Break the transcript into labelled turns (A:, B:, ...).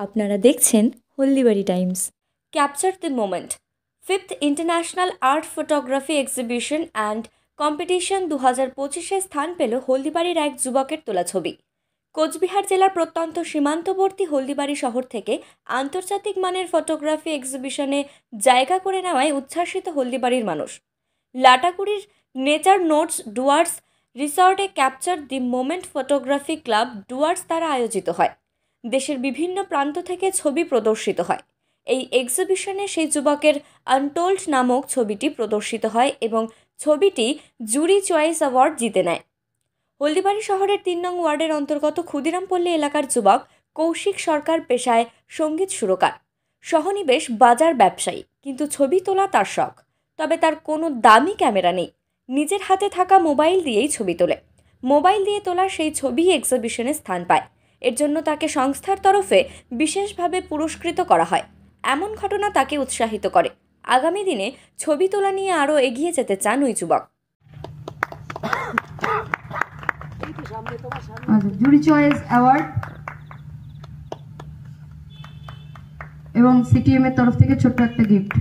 A: আপনারা দেখছেন Haldibari Times. Capture the moment, 5th international art photography exhibition and competition 2025-এ স্থান পেল হলদিবাড়ির এক যুবকের তোলা ছবি। কোচবিহার জেলার প্রত্যন্ত সীমান্তবর্তী হলদিবাড়ি শহর থেকে আন্তর্জাতিক মানের ফটোগ্রাফি এক্সিবিশনে জায়গা করে নেওয়ায় উচ্ছ্বাসিত হলদিবাড়ির মানুষ। লাটাগুড়ির নেচার নোটস ডুয়ার্স রিসর্টে capture the moment photography club Dooars দ্বারা আয়োজিত হয়। দেশের বিভিন্ন প্রান্ত থেকে ছবি প্রদর্শিত হয়। এই এক্সিবিশনে সেই যুবকের আনটোল্ড নামক ছবিটি প্রদর্শিত হয় এবং ছবিটি জুরি চয়েস অ্যাওয়ার্ড জিতে নেয়। হলদিবাড়ি শহরের 3 নং ওয়ার্ডের অন্তর্গত ক্ষুদিরামপল্লী এলাকার যুবক কৌশিক সরকার পেশায় সঙ্গীত সুরকার, সহনিবেশ বাজার ব্যবসায়ী, কিন্তু ছবি তোলা তার শখ। তবে তার কোনো দামি ক্যামেরা নেই, নিজের হাতে থাকা মোবাইল দিয়েই ছবি তোলে। মোবাইল দিয়ে তোলা সেই ছবি এক্সিবিশনে স্থান পায়। এর জন্য তাকে সংস্থার তরফে বিশেষভাবে পুরস্কৃত করা হয়। এমন ঘটনা তাকে উৎসাহিত করে। আগামী দিনে ছবি তোলা নিয়ে আরও এগিয়ে যেতে চান ওই যুবক।
B: জুরি চয়েস অ্যাওয়ার্ড এবং সিটিএম এর তরফ থেকে ছোট্ট একটা গিফট।